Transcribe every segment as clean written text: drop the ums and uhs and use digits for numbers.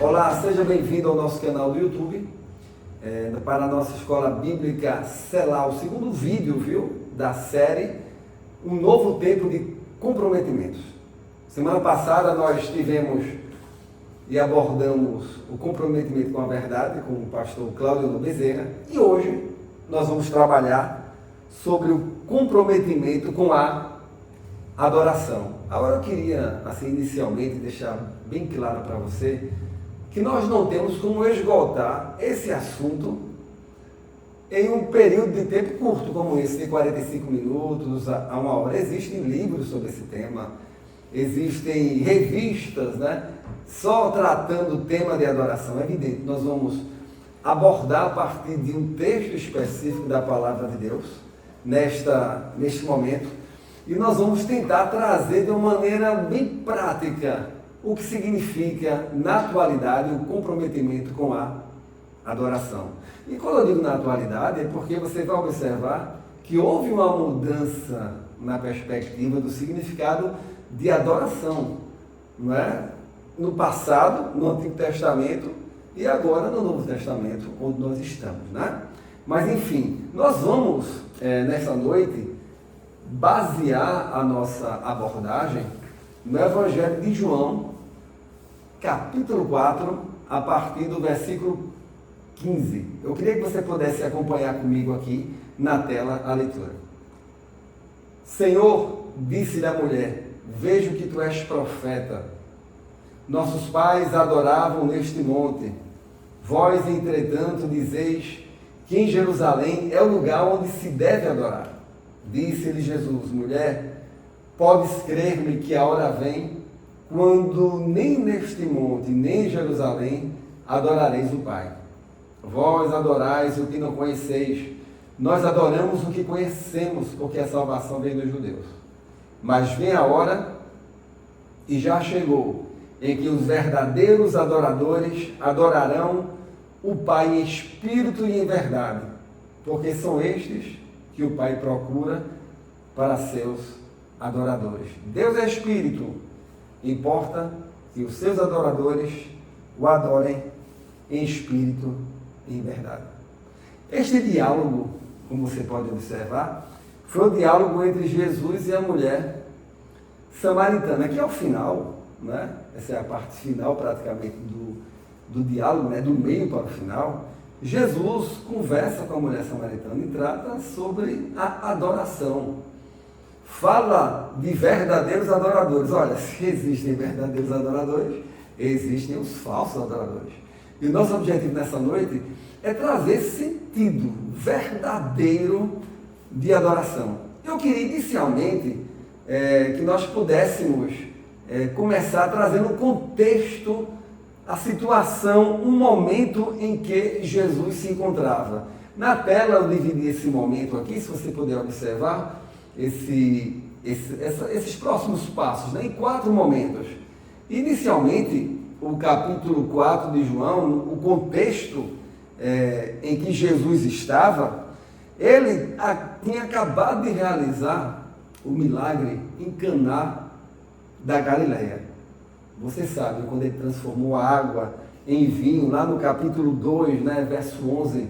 Olá, seja bem-vindo ao nosso canal do YouTube, para a nossa escola bíblica Selá, o segundo vídeo, da série Um Novo Tempo de Comprometimentos. Semana passada nós tivemos e abordamos o comprometimento com a verdade com o pastor Cláudio Bezerra e hoje nós vamos trabalhar sobre o comprometimento com a adoração. Agora eu queria, inicialmente, deixar bem claro para você que nós não temos como esgotar esse assunto em um período de tempo curto como esse, de 45 minutos a uma hora. Existem livros sobre esse tema, existem revistas, só tratando o tema de adoração. É evidente, nós vamos abordar a partir de um texto específico da Palavra de Deus, neste momento, e nós vamos tentar trazer de uma maneira bem prática o que significa, na atualidade, o comprometimento com a adoração. E quando eu digo na atualidade, é porque você vai observar que houve uma mudança na perspectiva do significado de adoração, não é? No passado, no Antigo Testamento, e agora no Novo Testamento, onde nós estamos, Mas, enfim, nós vamos, nessa noite, basear a nossa abordagem no Evangelho de João, capítulo 4, a partir do versículo 15. Eu queria que você pudesse acompanhar comigo aqui na tela a leitura. Senhor, disse-lhe a mulher, vejo que tu és profeta. Nossos pais adoravam neste monte. Vós, entretanto, dizeis que em Jerusalém é o lugar onde se deve adorar. Disse-lhe Jesus, mulher, podes crer-me que a hora vem, quando nem neste monte, nem em Jerusalém, adorareis o Pai. Vós adorais o que não conheceis, nós adoramos o que conhecemos, porque a salvação vem dos judeus. Mas vem a hora, e já chegou, em que os verdadeiros adoradores adorarão o Pai em espírito e em verdade, porque são estes que o Pai procura para seus adoradores. Deus é espírito, importa que os seus adoradores o adorem em espírito e em verdade. Este diálogo, como você pode observar, foi o diálogo entre Jesus e a mulher samaritana, que ao final, essa é a parte final praticamente do diálogo, do meio para o final, Jesus conversa com a mulher samaritana e trata sobre a adoração. Fala de verdadeiros adoradores. Olha, se existem verdadeiros adoradores, existem os falsos adoradores. E o nosso objetivo nessa noite é trazer sentido verdadeiro de adoração. Eu queria inicialmente que nós pudéssemos começar trazendo um contexto, a situação, um momento em que Jesus se encontrava. Na tela eu dividi esse momento aqui, se você puder observar, esses próximos passos, em 4 momentos. Inicialmente, o capítulo 4 de João, o contexto em que Jesus estava, ele tinha acabado de realizar o milagre em Caná da Galileia. Você sabe, quando ele transformou a água em vinho, lá no capítulo 2, verso 11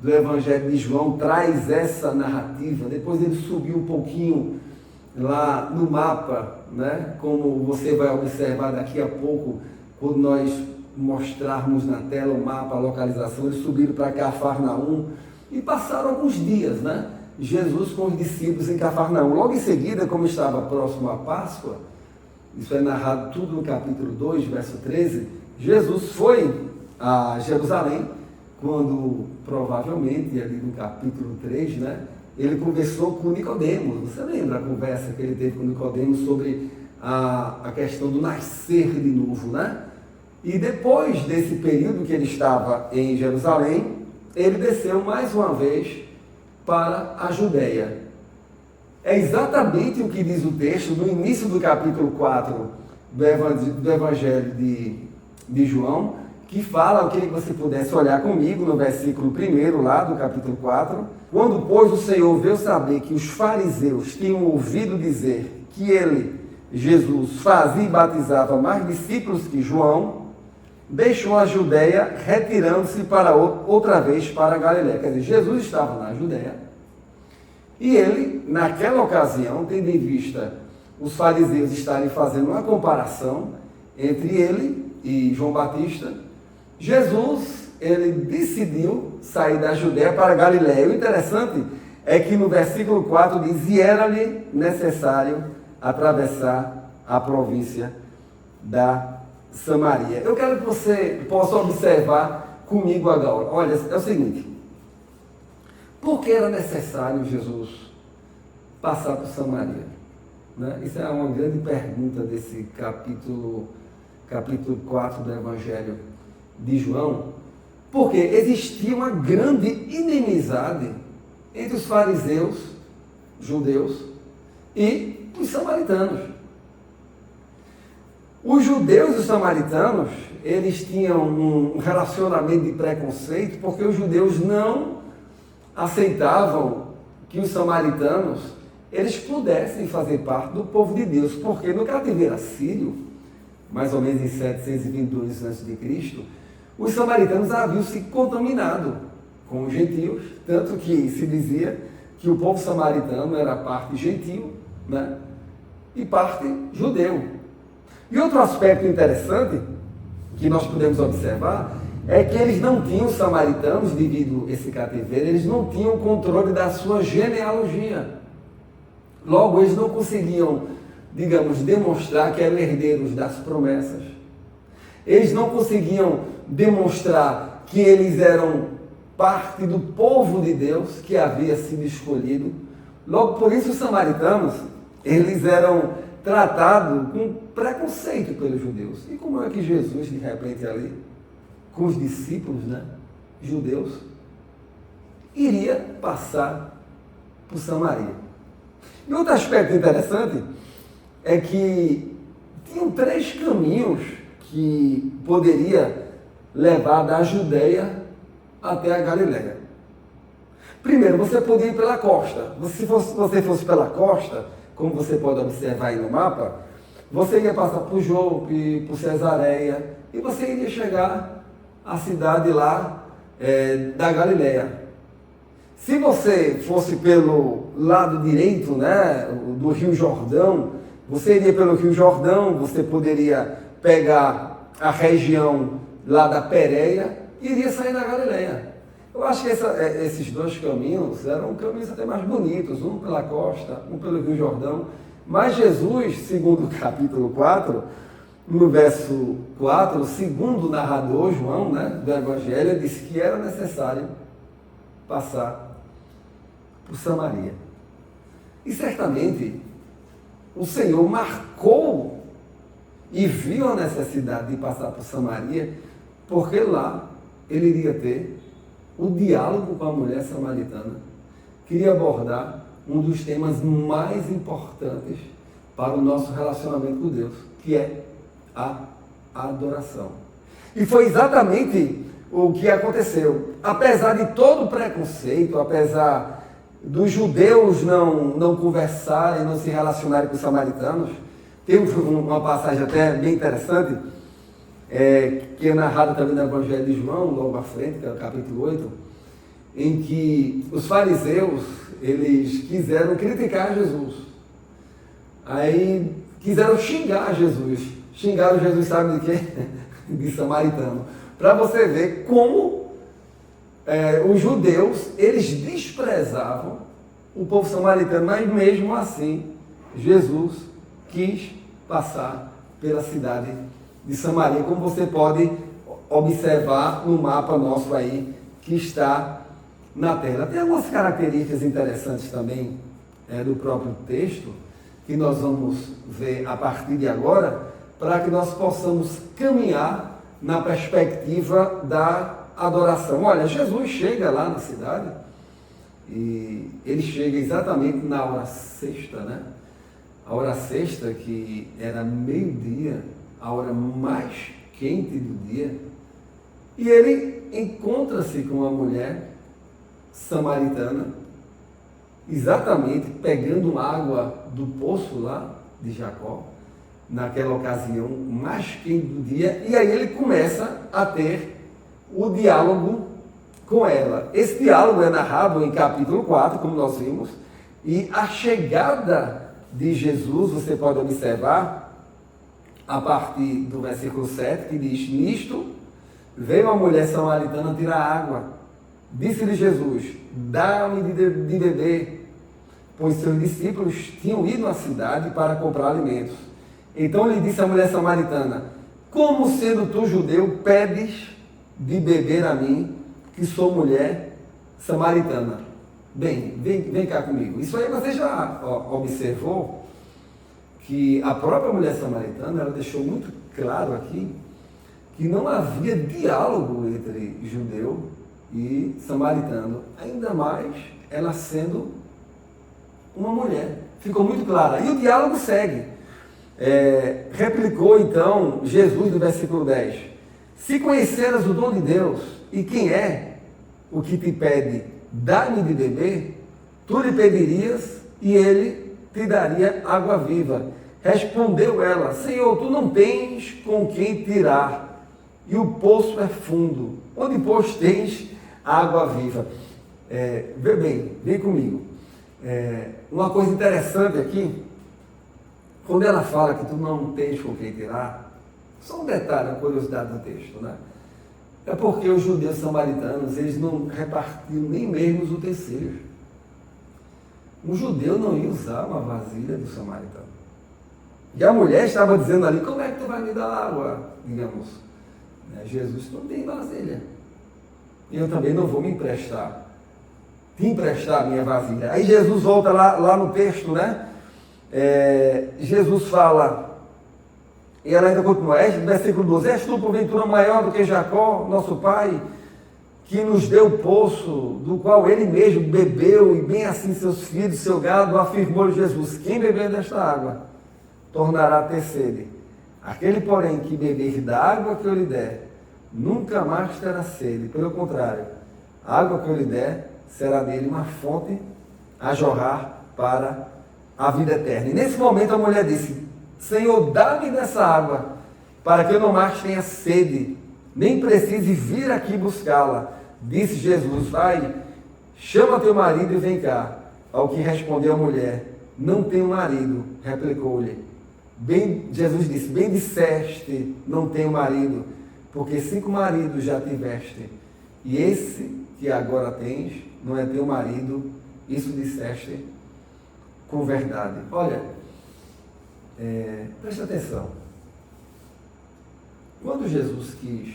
do Evangelho de João, traz essa narrativa. Depois ele subiu um pouquinho lá no mapa, como você vai observar daqui a pouco, quando nós mostrarmos na tela o mapa, a localização. Eles subiram para Cafarnaum e passaram alguns dias, Jesus com os discípulos em Cafarnaum. Logo em seguida, como estava próximo à Páscoa, isso é narrado tudo no capítulo 2, verso 13, Jesus foi a Jerusalém, quando provavelmente, ali no capítulo 3, ele conversou com Nicodemos. Você lembra a conversa que ele teve com Nicodemos sobre a questão do nascer de novo, E depois desse período que ele estava em Jerusalém, ele desceu mais uma vez para a Judéia. É exatamente o que diz o texto no início do capítulo 4 do Evangelho de João, que fala, eu queria que você pudesse olhar comigo no versículo 1 lá do capítulo 4. Quando, pois, o Senhor veio saber que os fariseus tinham ouvido dizer que ele, Jesus, fazia e batizava mais discípulos que João, deixou a Judéia, retirando-se para outra vez para a Galiléia. Quer dizer, Jesus estava na Judéia e ele, naquela ocasião, tendo em vista os fariseus estarem fazendo uma comparação entre ele e João Batista, Jesus, ele decidiu sair da Judéia para a Galiléia. O interessante é que no versículo 4 diz: e era-lhe necessário atravessar a província da Samaria. Eu quero que você possa observar comigo agora. Olha, é o seguinte: por que era necessário Jesus passar por Samaria? Né? Isso é uma grande pergunta desse capítulo 4 do Evangelho de João, porque existia uma grande inimizade entre os fariseus, judeus, e os samaritanos. Os judeus e os samaritanos, eles tinham um relacionamento de preconceito, porque os judeus não aceitavam que os samaritanos, eles pudessem fazer parte do povo de Deus, porque no cativeiro assírio, mais ou menos em 722 a.C., os samaritanos haviam se contaminado com os gentios, tanto que se dizia que o povo samaritano era parte gentil, né, e parte judeu. E outro aspecto interessante que nós podemos observar é que eles não tinham, os samaritanos, devido a esse cativeiro, eles não tinham controle da sua genealogia. Logo, eles não conseguiam, digamos, demonstrar que eram herdeiros das promessas. Eles não conseguiam demonstrar que eles eram parte do povo de Deus que havia sido escolhido. Logo, por isso, os samaritanos, eles eram tratados com preconceito pelos judeus. E como é que Jesus, de repente, ali, com os discípulos, né, judeus, iria passar por Samaria? E outro aspecto interessante é que tinham 3 caminhos que poderia levar da Judéia até a Galiléia. Primeiro, você podia ir pela costa. Se você fosse pela costa, como você pode observar aí no mapa, você ia passar por Jope, por Cesareia, e você iria chegar à cidade lá da Galiléia. Se você fosse pelo lado direito, né, do Rio Jordão, você iria pelo Rio Jordão, você poderia pegar a região lá da Pérea e iria sair da Galiléia. Eu acho que esses 2 caminhos eram caminhos até mais bonitos, um pela costa, um pelo Rio Jordão. Mas Jesus, segundo o capítulo 4, no verso 4, segundo o narrador João, né, do Evangelho, disse que era necessário passar por Samaria. E certamente o Senhor marcou e viu a necessidade de passar por Samaria, porque lá ele iria ter o diálogo com a mulher samaritana, queria abordar um dos temas mais importantes para o nosso relacionamento com Deus, que é a adoração. E foi exatamente o que aconteceu. Apesar de todo o preconceito, apesar dos judeus não conversarem, não se relacionarem com os samaritanos, tem uma passagem até bem interessante, que é narrada também no Evangelho de João, logo à frente, que é o capítulo 8, em que os fariseus, eles quiseram criticar Jesus. Aí quiseram xingar Jesus. Xingaram Jesus, sabe de quê? De samaritano. Para você ver como os judeus, eles desprezavam o povo samaritano, mas mesmo assim, Jesus quis passar pela cidade de Samaria, como você pode observar no mapa nosso aí, que está na tela. Tem algumas características interessantes também do próprio texto, que nós vamos ver a partir de agora, para que nós possamos caminhar na perspectiva da adoração. Olha, Jesus chega lá na cidade, e ele chega exatamente na hora sexta, né? A hora sexta, que era meio-dia, a hora mais quente do dia, e ele encontra-se com uma mulher samaritana, exatamente pegando água do poço lá de Jacó, naquela ocasião mais quente do dia, e aí ele começa a ter o diálogo com ela. Esse diálogo é narrado em capítulo 4, como nós vimos, e a chegada de Jesus, você pode observar, a partir do versículo 7, que diz: nisto veio a mulher samaritana tirar água. Disse-lhe Jesus: dá-me de beber, pois seus discípulos tinham ido à cidade para comprar alimentos. Então lhe disse a mulher samaritana: como sendo tu judeu, pedes de beber a mim, que sou mulher samaritana? Bem, vem cá comigo. Isso aí você já observou que a própria mulher samaritana, ela deixou muito claro aqui que não havia diálogo entre judeu e samaritano, ainda mais ela sendo uma mulher. Ficou muito claro. E o diálogo segue. Replicou então Jesus no versículo 10: se conheceras o dom de Deus e quem é o que te pede, dá-me de beber, tu lhe pedirias e ele te daria água viva. Respondeu ela: Senhor, tu não tens com quem tirar, e o poço é fundo. Onde, pois, tens água viva? Vê bem, vem comigo. Uma coisa interessante aqui, quando ela fala que tu não tens com quem tirar, só um detalhe, uma curiosidade do texto, né? É porque os judeus samaritanos, eles não repartiam nem mesmo os utensílios. Um judeu não ia usar uma vasilha do samaritano. E a mulher estava dizendo ali: como é que tu vai me dar água? Digamos, Jesus não tem vasilha. E eu também não vou te emprestar a minha vasilha. Aí Jesus volta lá no texto, né? Jesus fala, e ela ainda continua, versículo 12: és tu porventura maior do que Jacó, nosso pai, que nos deu o poço, do qual ele mesmo bebeu, e bem assim seus filhos, seu gado? Afirmou Jesus: quem beber desta água tornará a ter sede. Aquele, porém, que beber da água que eu lhe der, nunca mais terá sede. Pelo contrário, a água que eu lhe der será nele uma fonte a jorrar para a vida eterna. E nesse momento a mulher disse: Senhor, dá-me dessa água, para que eu não mais tenha sede, nem precise vir aqui buscá-la. Disse Jesus: vai, chama teu marido e vem cá. Ao que respondeu a mulher: não tenho marido. Replicou-lhe: Jesus disse: bem disseste, não tenho marido, porque 5 maridos já tiveste, e esse que agora tens não é teu marido. Isso disseste com verdade. Olha, presta atenção. Quando Jesus quis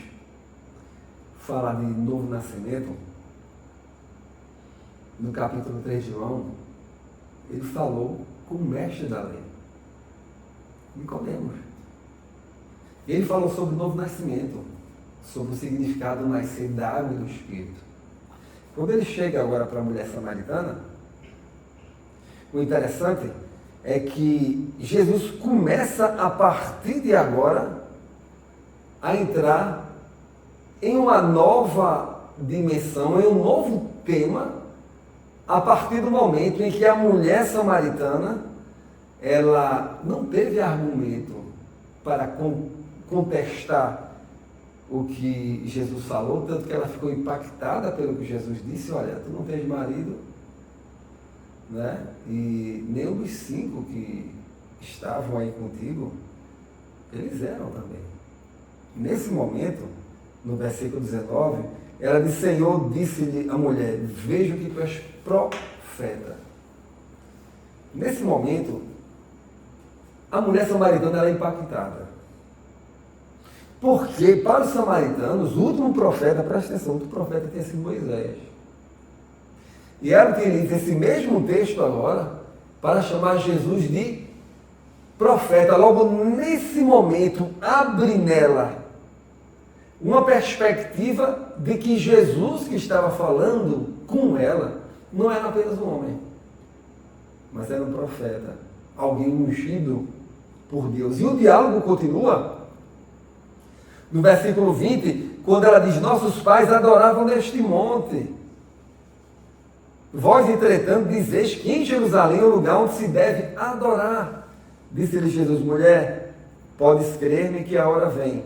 falar de novo nascimento, no capítulo 3 de João, ele falou com o mestre da lei, Nicodemos. Ele falou sobre o novo nascimento, sobre o significado do nascer da água e do Espírito. Quando ele chega agora para a mulher samaritana, o interessante é que Jesus começa a partir de agora a entrar em uma nova dimensão, em um novo tema, a partir do momento em que a mulher samaritana, ela não teve argumento para contestar o que Jesus falou, tanto que ela ficou impactada pelo que Jesus disse: olha, tu não tens marido, né? E nenhum dos 5 que estavam aí contigo, eles eram também. Nesse momento, no versículo 19, ela disse: Senhor, disse-lhe a mulher, vejo que tu és profeta. Nesse momento, a mulher samaritana era impactada. Porque, para os samaritanos, o último profeta, presta atenção, o último profeta tinha sido Moisés. E ela utiliza esse mesmo texto agora para chamar Jesus de profeta. Logo, nesse momento, abre nela uma perspectiva de que Jesus, que estava falando com ela, não era apenas um homem, mas era um profeta, alguém ungido por Deus. E o diálogo continua no versículo 20, quando ela diz: nossos pais adoravam neste monte. Vós, entretanto, dizeis que em Jerusalém é o lugar onde se deve adorar. Disse-lhe Jesus: mulher, podes crer-me que a hora vem,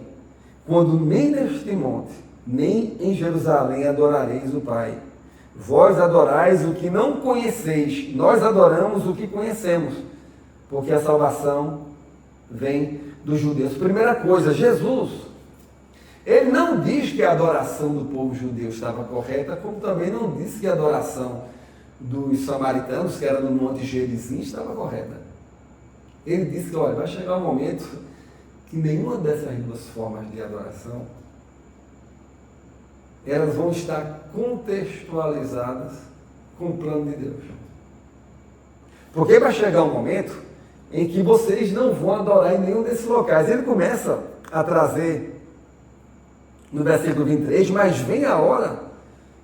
quando nem neste monte, nem em Jerusalém adorareis o Pai. Vós adorais o que não conheceis, nós adoramos o que conhecemos, porque a salvação vem dos judeus. Primeira coisa, Jesus, ele não diz que a adoração do povo judeu estava correta, como também não disse que a adoração dos samaritanos, que era no Monte Gerizim, estava correta. Ele disse que, olha, vai chegar um momento que nenhuma dessas duas formas de adoração, elas vão estar contextualizadas com o plano de Deus. Porque vai chegar um momento em que vocês não vão adorar em nenhum desses locais. Ele começa a trazer no versículo 23, mas vem a hora,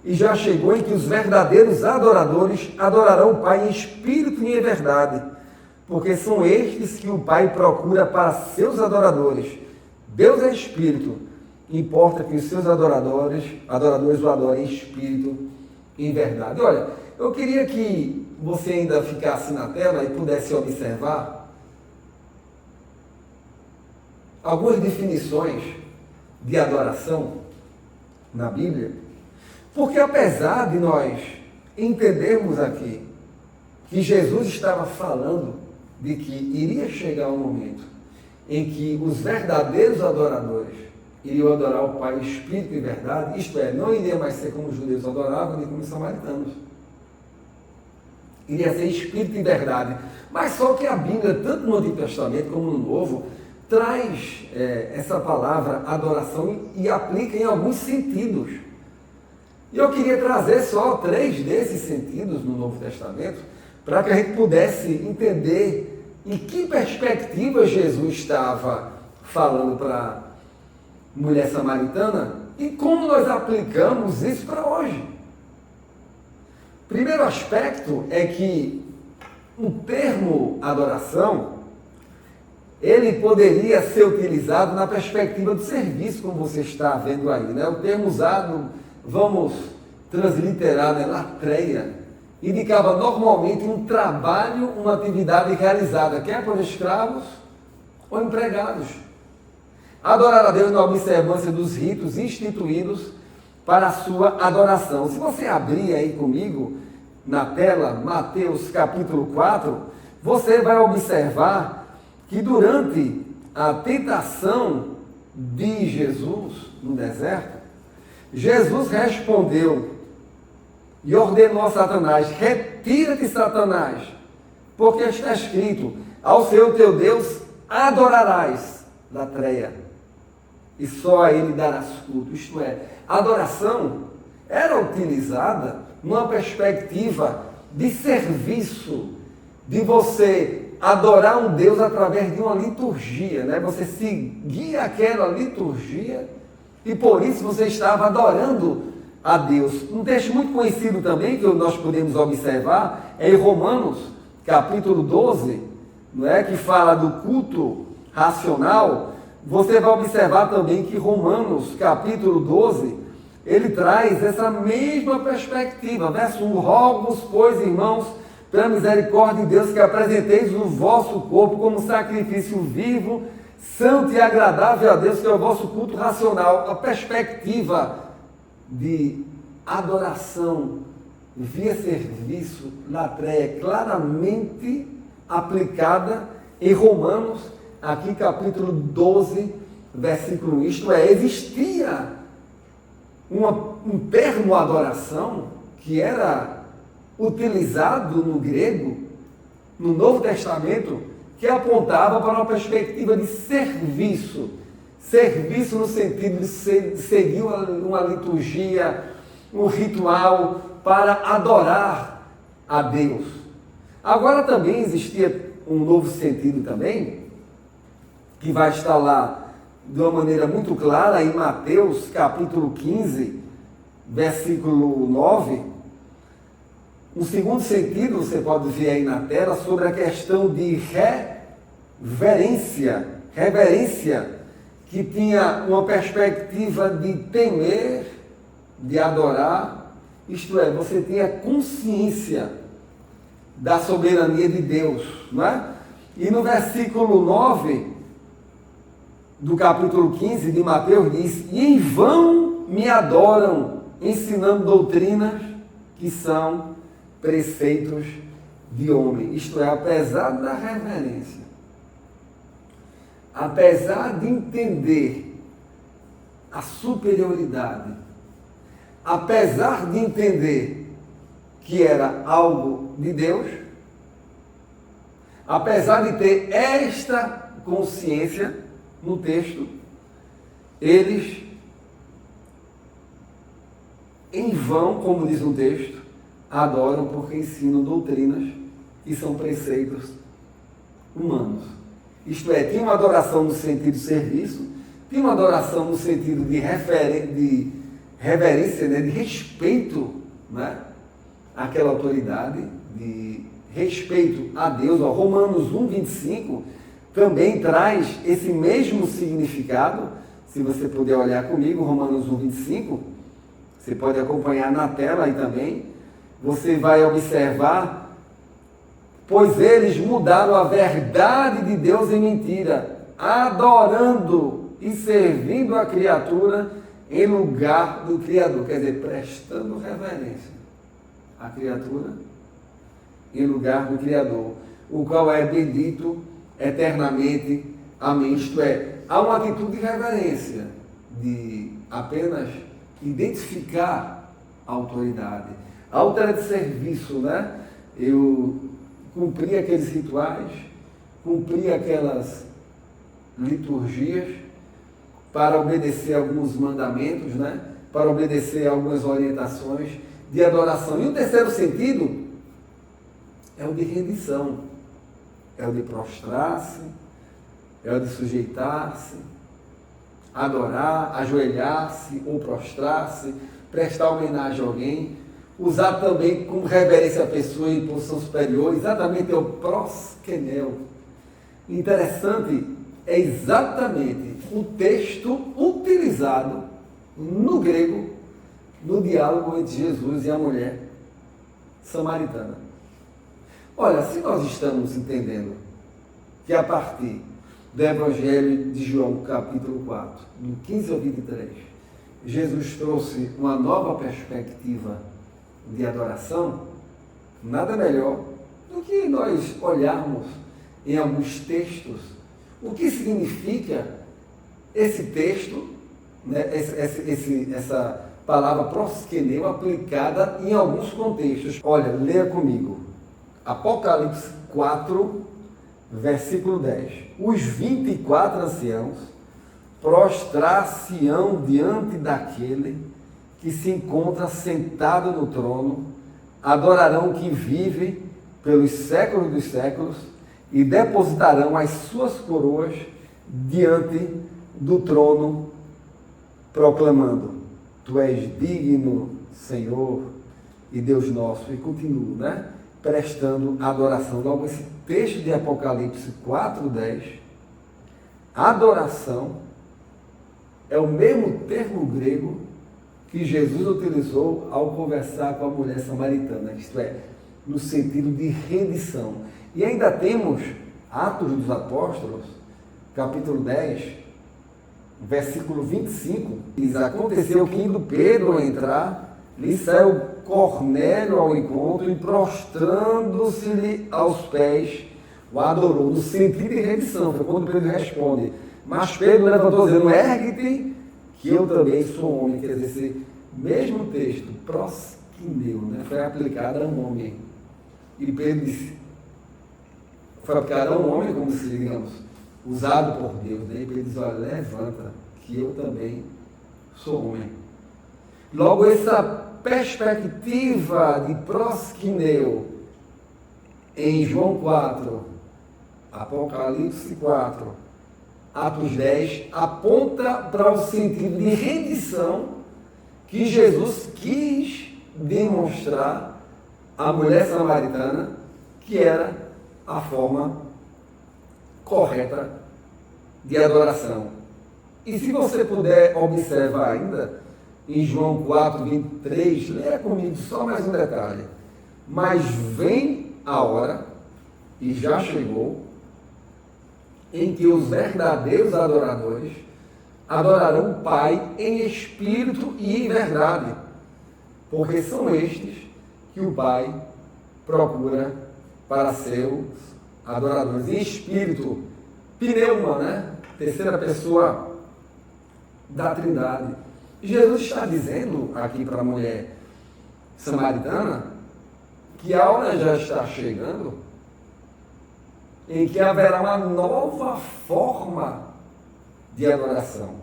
e já chegou, em que os verdadeiros adoradores adorarão o Pai em espírito e em verdade, porque são estes que o Pai procura para seus adoradores. Deus é espírito, importa que os seus adoradores o adorem em espírito e em verdade. Olha, eu queria que você ainda ficasse na tela e pudesse observar algumas definições de adoração na Bíblia, porque apesar de nós entendermos aqui que Jesus estava falando de que iria chegar um momento em que os verdadeiros adoradores iriam adorar o Pai em espírito e verdade, isto é, não iria mais ser como os judeus adoravam, nem como os samaritanos. Iria ser espírito e verdade. Mas só que a Bíblia, tanto no Antigo Testamento como no Novo, traz essa palavra adoração e aplica em alguns sentidos. E eu queria trazer só 3 desses sentidos no Novo Testamento, para que a gente pudesse entender em que perspectiva Jesus estava falando para a mulher samaritana e como nós aplicamos isso para hoje. Primeiro aspecto é que o termo adoração, ele poderia ser utilizado na perspectiva do serviço, como você está vendo aí, né? O termo usado, vamos transliterar, né? Latreia, indicava normalmente um trabalho, uma atividade realizada, quer por escravos ou empregados. Adorar a Deus na observância dos ritos instituídos para a sua adoração. Se você abrir aí comigo na tela, Mateus capítulo 4, você vai observar que durante a tentação de Jesus no deserto, Jesus respondeu e ordenou a Satanás: retira-te, Satanás, porque está escrito: ao Senhor teu Deus adorarás, latreia, e só a ele darás culto. Isto é, a adoração era utilizada numa perspectiva de serviço, de você adorar um Deus através de uma liturgia, né? Você seguia aquela liturgia e por isso você estava adorando a Deus. Um texto muito conhecido também, que nós podemos observar, é em Romanos, capítulo 12, não é? Que fala do culto racional. Você vai observar também que Romanos, capítulo 12, ele traz essa mesma perspectiva. Verso 1, rogo-vos, pois, irmãos, pela misericórdia de Deus, que apresenteis o vosso corpo como sacrifício vivo, santo e agradável a Deus, que é o vosso culto racional. A perspectiva de adoração via serviço, latreia, claramente aplicada em Romanos, aqui capítulo 12, versículo 1. Isto é, existia um termo adoração que era utilizado no grego, no Novo Testamento, que apontava para uma perspectiva de serviço. Serviço no sentido de seguir uma liturgia, um ritual para adorar a Deus. Agora também existia um novo sentido também, que vai estar lá de uma maneira muito clara em Mateus capítulo 15, versículo 9. Um segundo sentido, você pode ver aí na tela, sobre a questão de reverência. Reverência que tinha uma perspectiva de temer, de adorar, isto é, você tinha consciência da soberania de Deus, não é? E no versículo 9, do capítulo 15 de Mateus diz: e em vão me adoram, ensinando doutrinas que são preceitos de homem. Isto é, apesar da reverência, apesar de entender a superioridade, apesar de entender que era algo de Deus, apesar de ter esta consciência no texto, eles, em vão, como diz o texto, adoram porque ensinam doutrinas que são preceitos humanos. Isto é, tinha uma adoração no sentido de serviço, tinha uma adoração no sentido de reverência, né, de respeito, né, àquela autoridade, de respeito a Deus. Ó, Romanos 1,25 também traz esse mesmo significado. Se você puder olhar comigo, Romanos 1,25, você pode acompanhar na tela aí também. Você vai observar: pois eles mudaram a verdade de Deus em mentira, adorando e servindo a criatura em lugar do Criador. Quer dizer, prestando reverência à criatura em lugar do Criador, o qual é bendito eternamente. Amém. Isto é, há uma atitude de reverência, de apenas identificar a autoridade. A outra de serviço, né? Eu cumpri aqueles rituais, cumpri aquelas liturgias para obedecer alguns mandamentos, né? Para obedecer algumas orientações de adoração. E o terceiro sentido é o de rendição, é o de prostrar-se, é o de sujeitar-se, adorar, ajoelhar-se ou prostrar-se, prestar homenagem a alguém, usar também com reverência a pessoa em posição superior. Exatamente, é o proskenel. Interessante, é exatamente o texto utilizado no grego no diálogo entre Jesus e a mulher samaritana. Olha, se nós estamos entendendo que a partir do Evangelho de João, capítulo 4, do 15 ao 23, Jesus trouxe uma nova perspectiva de adoração, nada melhor do que nós olharmos em alguns textos o que significa esse texto, né, essa palavra proskeneu aplicada em alguns contextos. Olha, leia comigo. Apocalipse 4, versículo 10. Os 24 anciãos prostrar-se-ão diante daquele que se encontra sentado no trono, adorarão o que vive pelos séculos dos séculos e depositarão as suas coroas diante do trono, proclamando: Tu és digno, Senhor e Deus nosso. E continua, né? Prestando adoração. Logo, esse texto de Apocalipse 4:10, adoração, é o mesmo termo grego que Jesus utilizou ao conversar com a mulher samaritana, isto é, no sentido de rendição. E ainda temos Atos dos Apóstolos, capítulo 10, versículo 25, diz: aconteceu que indo Pedro a entrar, lhe saiu Cornélio ao encontro e prostrando-se-lhe aos pés, o adorou, no sentido de rendição. Foi quando Pedro responde: mas Pedro levantou dizendo: ergue-te, que eu também sou homem. Quer dizer, esse mesmo texto, proskineu, né, foi aplicado a um homem. E Pedro disse, foi aplicado a um homem, como se, digamos, usado por Deus. Né? E Pedro diz: olha, levanta, que eu também sou homem. Logo, essa perspectiva de proskineu em João 4, Apocalipse 4, Atos 10, aponta para o sentido de rendição que Jesus quis demonstrar à mulher samaritana, que era a forma correta de adoração. E se você puder observar ainda, em João 4, 23, leia comigo só mais um detalhe. Mas vem a hora, e já chegou, em que os verdadeiros adoradores adorarão o Pai em espírito e em verdade, porque são estes que o Pai procura para seus adoradores. Em espírito, pneuma, né? Terceira pessoa da Trindade. Jesus está dizendo aqui para a mulher samaritana que a hora já está chegando em que haverá uma nova forma de adoração,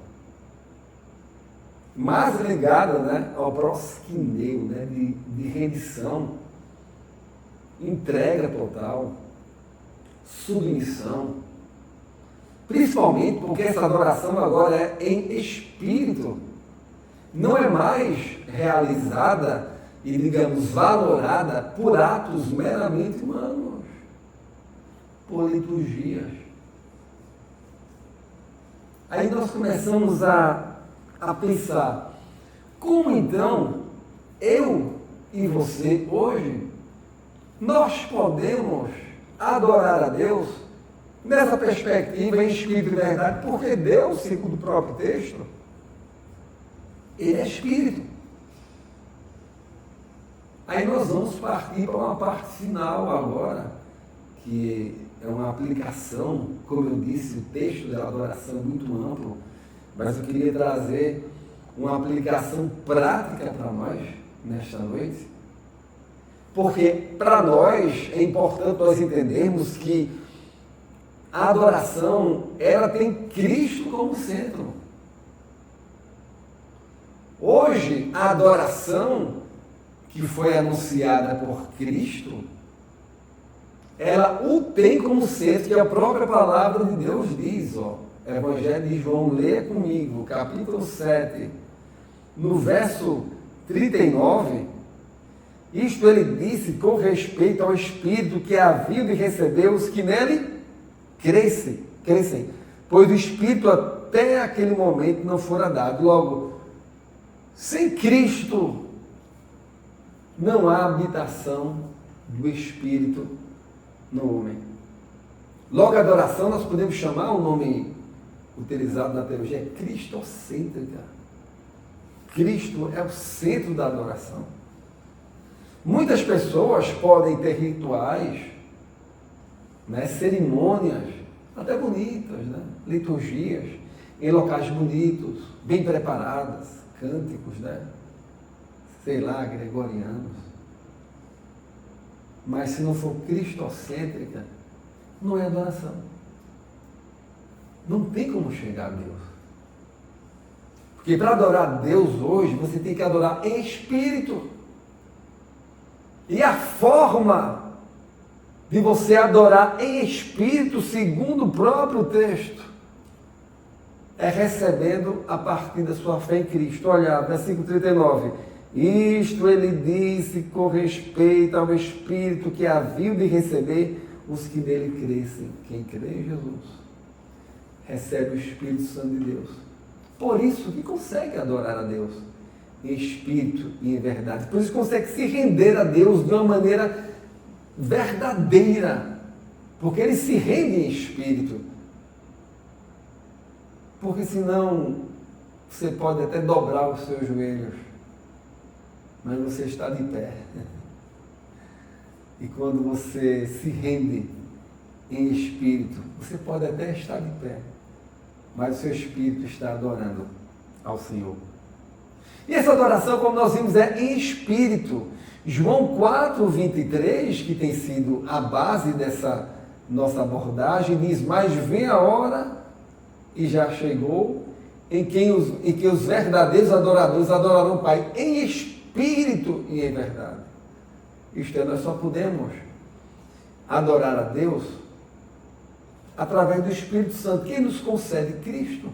mais ligada, né, ao prosquineu, né, de rendição, entrega total, submissão, principalmente porque essa adoração agora é em espírito, não é mais realizada e, digamos, valorada por atos meramente humanos, por liturgias. Aí nós começamos a pensar, como então eu e você hoje, nós podemos adorar a Deus nessa perspectiva em espírito e verdade, porque Deus, segundo o próprio texto, Ele é espírito. Aí nós vamos partir para uma parte final agora, que é uma aplicação, como eu disse, o texto da adoração é muito amplo, mas eu queria trazer uma aplicação prática para nós nesta noite, porque para nós é importante nós entendermos que a adoração, ela tem Cristo como centro. Hoje, a adoração que foi anunciada por Cristo, ela o tem como centro, que a própria palavra de Deus diz, ó, Evangelho de João, leia comigo, capítulo 7, no verso 39, isto ele disse com respeito ao Espírito que havia de receber os que nele crescem, pois o Espírito até aquele momento não fora dado. Logo, sem Cristo não há habitação do Espírito no homem. Logo, a adoração nós podemos chamar o nome utilizado na teologia, é cristocêntrica. Cristo é o centro da adoração. Muitas pessoas podem ter rituais, né, cerimônias, até bonitas, né, liturgias, em locais bonitos, bem preparadas, cânticos, né, sei lá, gregorianos. Mas se não for cristocêntrica, não é adoração. Não tem como chegar a Deus. Porque para adorar a Deus hoje, você tem que adorar em espírito. E a forma de você adorar em espírito, segundo o próprio texto, é recebendo a partir da sua fé em Cristo. Olha, versículo 39. Isto ele disse com respeito ao Espírito que havia de receber os que nele crescem. Quem crê em Jesus recebe o Espírito Santo de Deus. Por isso que consegue adorar a Deus em espírito e em verdade. Por isso consegue se render a Deus de uma maneira verdadeira. Porque ele se rende em espírito. Porque senão você pode até dobrar os seus joelhos, mas você está de pé. E quando você se rende em espírito, você pode até estar de pé, mas o seu espírito está adorando ao Senhor. E essa adoração, como nós vimos, é em espírito. João 4:23, que tem sido a base dessa nossa abordagem, diz: mas vem a hora, e já chegou, em que os verdadeiros adoradores adorarão o Pai em espírito e em verdade. Isto é, nós só podemos adorar a Deus através do Espírito Santo, que nos concede Cristo.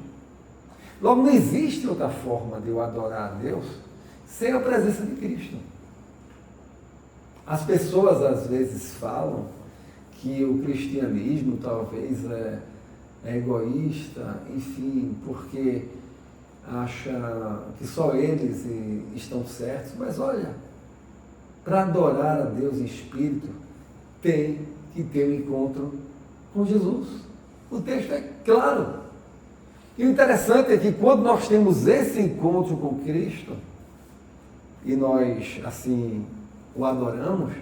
Logo, não existe outra forma de eu adorar a Deus sem a presença de Cristo. As pessoas às vezes falam que o cristianismo talvez é egoísta, enfim, porque acha que só eles estão certos. Mas olha, para adorar a Deus em espírito, tem que ter um encontro com Jesus. O texto é claro. E o interessante é que quando nós temos esse encontro com Cristo, e nós, assim, o adoramos,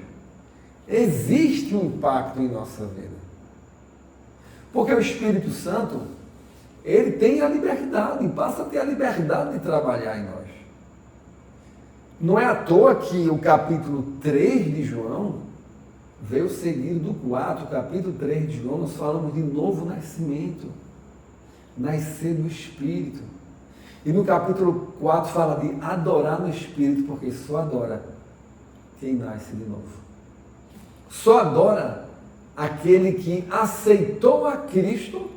existe um impacto em nossa vida. Porque o Espírito Santo, ele tem a liberdade, passa a ter a liberdade de trabalhar em nós. Não é à toa que o capítulo 3 de João veio seguido do 4, capítulo 3 de João, nós falamos de novo nascimento, nascer do Espírito. E no capítulo 4 fala de adorar no Espírito, porque só adora quem nasce de novo. Só adora aquele que aceitou a Cristo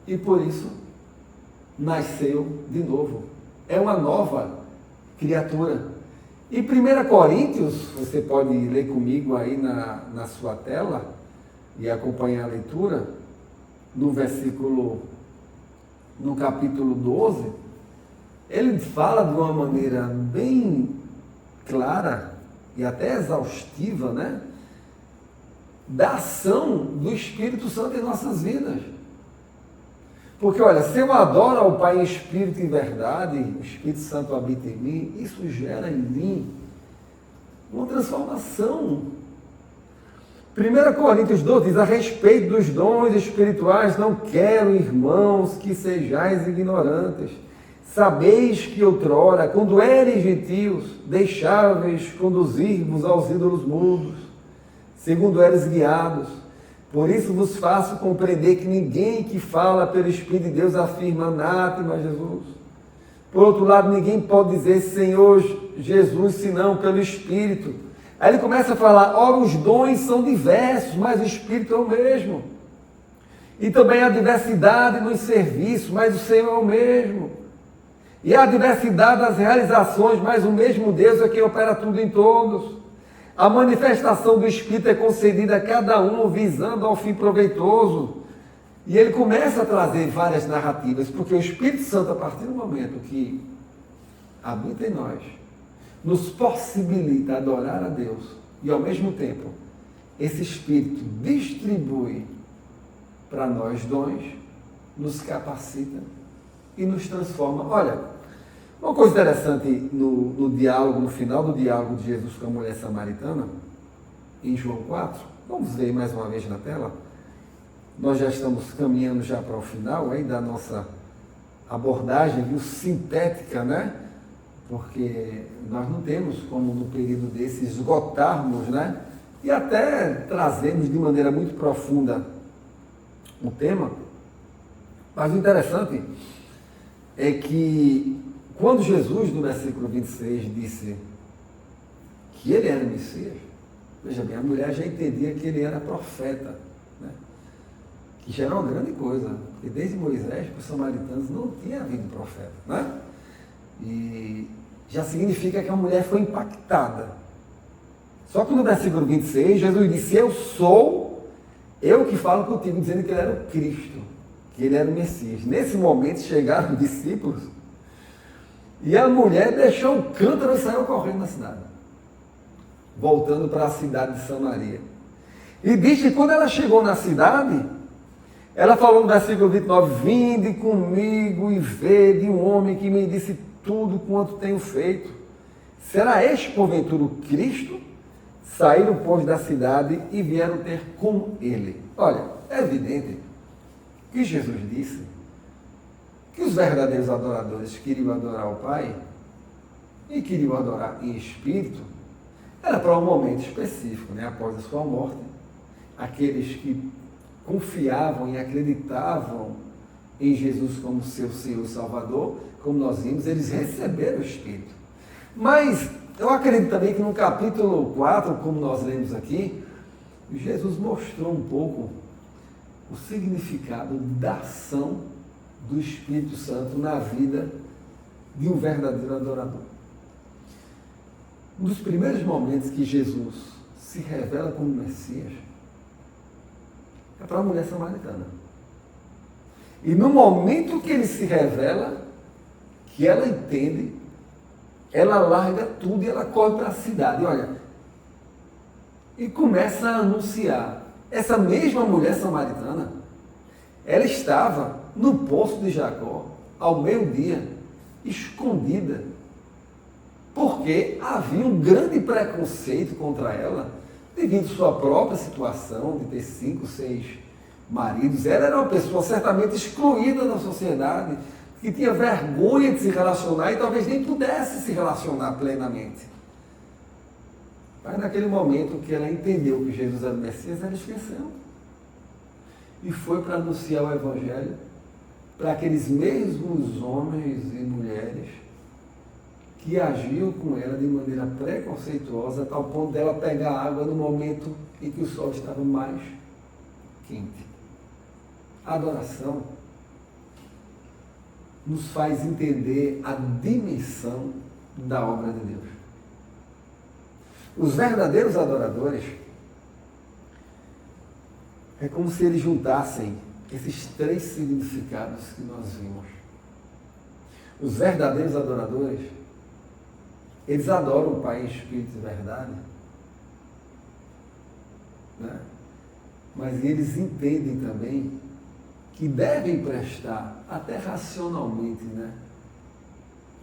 e por isso nasceu de novo. É uma nova criatura. E 1 Coríntios, você pode ler comigo aí na sua tela e acompanhar a leitura, no capítulo 12, ele fala de uma maneira bem clara e até exaustiva, né? Da ação do Espírito Santo em nossas vidas. Porque, olha, se eu adoro ao Pai em Espírito e verdade, o Espírito Santo habita em mim, isso gera em mim uma transformação. 1 Coríntios 12 diz, a respeito dos dons espirituais, não quero, irmãos, que sejais ignorantes. Sabeis que outrora, quando eres gentios, deixáveis conduzir-vos aos ídolos mudos, segundo eres guiados. Por isso vos faço compreender que ninguém que fala pelo Espírito de Deus afirma anátema Jesus. Por outro lado, ninguém pode dizer Senhor Jesus, senão pelo Espírito. Aí ele começa a falar, ora, os dons são diversos, mas o Espírito é o mesmo. E também há diversidade nos serviços, mas o Senhor é o mesmo. E há diversidade das realizações, mas o mesmo Deus é quem opera tudo em todos. A manifestação do Espírito é concedida a cada um, visando ao fim proveitoso. E ele começa a trazer várias narrativas, porque o Espírito Santo, a partir do momento que habita em nós, nos possibilita adorar a Deus. E ao mesmo tempo, esse Espírito distribui para nós dons, nos capacita e nos transforma. Olha, uma coisa interessante no diálogo, no final do diálogo de Jesus com a mulher samaritana, em João 4, vamos ver mais uma vez na tela. Nós já estamos caminhando já para o final aí da nossa abordagem, viu, sintética, né? Porque nós não temos como no período desse esgotarmos, né? E até trazermos de maneira muito profunda o tema. Mas o interessante é que quando Jesus, no versículo 26, disse que ele era o Messias, veja bem, a mulher já entendia que ele era profeta, né? Que já era uma grande coisa, porque desde Moisés, para os samaritanos, não tinha havido profeta, né? E já significa que a mulher foi impactada. Só que no versículo 26, Jesus disse, eu sou, eu que falo contigo, dizendo que ele era o Cristo, que ele era o Messias. Nesse momento chegaram os discípulos, e a mulher deixou o cântaro e saiu correndo na cidade, voltando para a cidade de Samaria. E diz que quando ela chegou na cidade, ela falou no versículo 29, vinde comigo e vede um homem que me disse tudo quanto tenho feito. Será este, porventura, o Cristo? Saíram, pois, da cidade e vieram ter com ele. Olha, é evidente que Jesus disse que os verdadeiros adoradores queriam adorar o Pai e queriam adorar em espírito, era para um momento específico, né? Após a sua morte, aqueles que confiavam e acreditavam em Jesus como seu Senhor e Salvador, como nós vimos, eles receberam o Espírito. Mas eu acredito também que no capítulo 4, como nós lemos aqui, Jesus mostrou um pouco o significado da ação do Espírito Santo na vida de um verdadeiro adorador. Um dos primeiros momentos que Jesus se revela como Messias é para a mulher samaritana. E no momento que ele se revela, que ela entende, ela larga tudo e ela corre para a cidade, olha, e começa a anunciar. Essa mesma mulher samaritana, Ela estava no poço de Jacó, ao meio-dia, escondida, porque havia um grande preconceito contra ela, devido à sua própria situação de ter 5, 6 maridos. Ela era uma pessoa certamente excluída da sociedade, que tinha vergonha de se relacionar e talvez nem pudesse se relacionar plenamente. Mas naquele momento que ela entendeu que Jesus era o Messias, ela esqueceu. E foi para anunciar o Evangelho para aqueles mesmos homens e mulheres que agiam com ela de maneira preconceituosa, a tal ponto dela pegar água no momento em que o sol estava mais quente. A adoração nos faz entender a dimensão da obra de Deus. Os verdadeiros adoradores é como se eles juntassem esses 3 significados que nós vimos. Os verdadeiros adoradores, eles adoram o Pai em espírito e verdade, né? Mas eles entendem também que devem prestar, até racionalmente, né,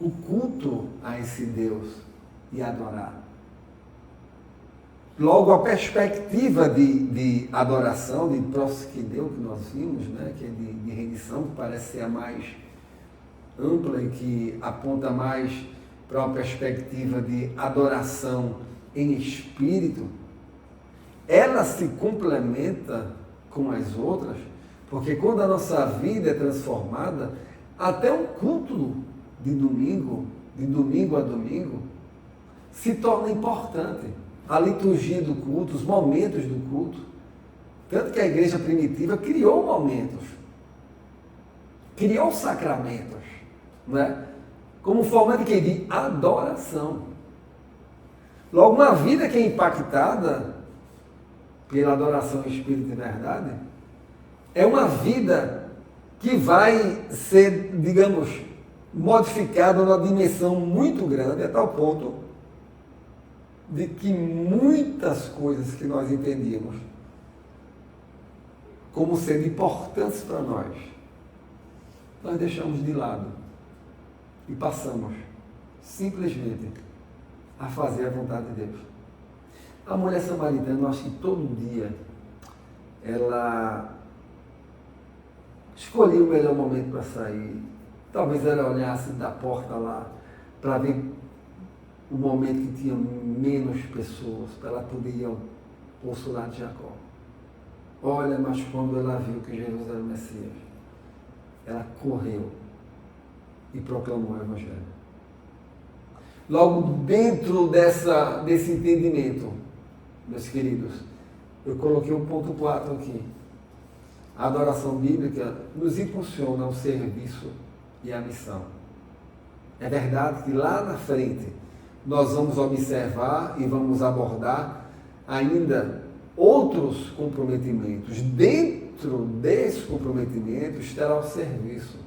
o culto a esse Deus e adorar. Logo, a perspectiva de adoração, de prosquideu que nós vimos, né, que é de rendição, que parece ser a mais ampla e que aponta mais para uma perspectiva de adoração em espírito, ela se complementa com as outras, porque quando a nossa vida é transformada, até um culto de domingo a domingo, se torna importante. A liturgia do culto, os momentos do culto. Tanto que a igreja primitiva criou momentos, criou sacramentos, né? Como forma de quê? De adoração. Logo, uma vida que é impactada pela adoração em espírito e verdade, é uma vida que vai ser, digamos, modificada numa dimensão muito grande, a tal ponto de que muitas coisas que nós entendíamos como sendo importantes para nós deixamos de lado e passamos simplesmente a fazer a vontade de Deus. A mulher samaritana, eu acho que todo dia ela escolhia o melhor momento para sair. Talvez ela olhasse da porta lá para ver o momento que tinha menos pessoas, para ela poder ir ao poço lá de Jacó. Olha, mas quando ela viu que Jesus era o Messias, ela correu e proclamou o Evangelho. Logo, dentro desse entendimento, meus queridos, eu coloquei o ponto 4 aqui. A adoração bíblica nos impulsiona ao serviço e à missão. É verdade que lá na frente nós vamos observar e vamos abordar ainda outros comprometimentos. Dentro desses comprometimentos terá o serviço,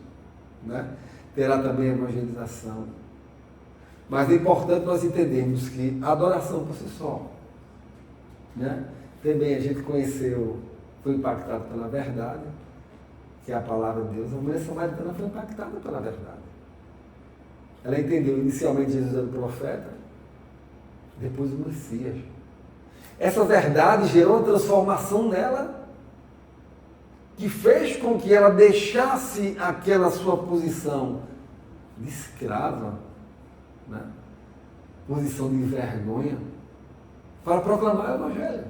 né? Terá também a evangelização. Mas é importante nós entendermos que a adoração por si só, né? Também a gente conheceu, foi impactado pela verdade, que é a palavra de Deus. A mulher samaritana foi impactada pela verdade. Ela entendeu inicialmente Jesus era o profeta, depois o Messias. Essa verdade gerou uma transformação nela, que fez com que ela deixasse aquela sua posição de escrava, né? Posição de vergonha, para proclamar o Evangelho.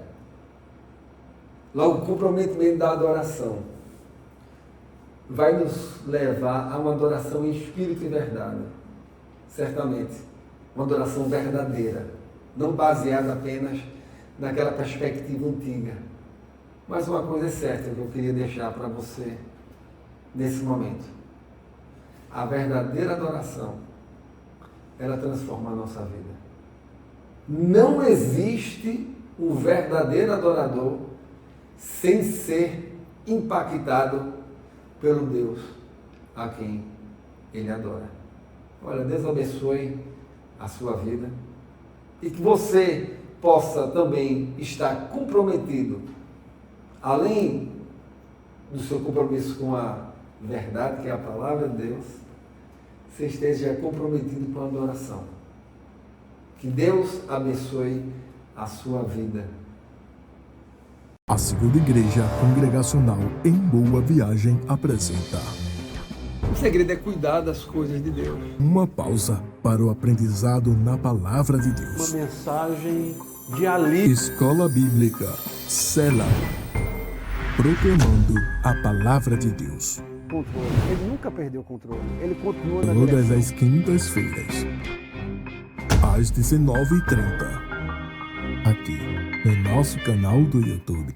Logo, o comprometimento da adoração vai nos levar a uma adoração em espírito e verdade. Certamente, uma adoração verdadeira, não baseada apenas naquela perspectiva antiga. Mas uma coisa é certa que eu queria deixar para você nesse momento. A verdadeira adoração, ela transforma a nossa vida. Não existe um verdadeiro adorador sem ser impactado pelo Deus a quem ele adora. Olha, Deus abençoe a sua vida e que você possa também estar comprometido, além do seu compromisso com a verdade, que é a palavra de Deus, você esteja comprometido com a adoração. Que Deus abençoe a sua vida. A Segunda Igreja Congregacional em Boa Viagem apresenta O segredo é cuidar das coisas de Deus. uma pausa para o aprendizado na Palavra de Deus. Uma mensagem de alívio. Escola Bíblica Sela, proclamando a Palavra de Deus. Controle. Ele nunca perdeu o controle. Ele continua na Todas direção. as quintas-feiras, às 19h30, aqui no nosso canal do YouTube.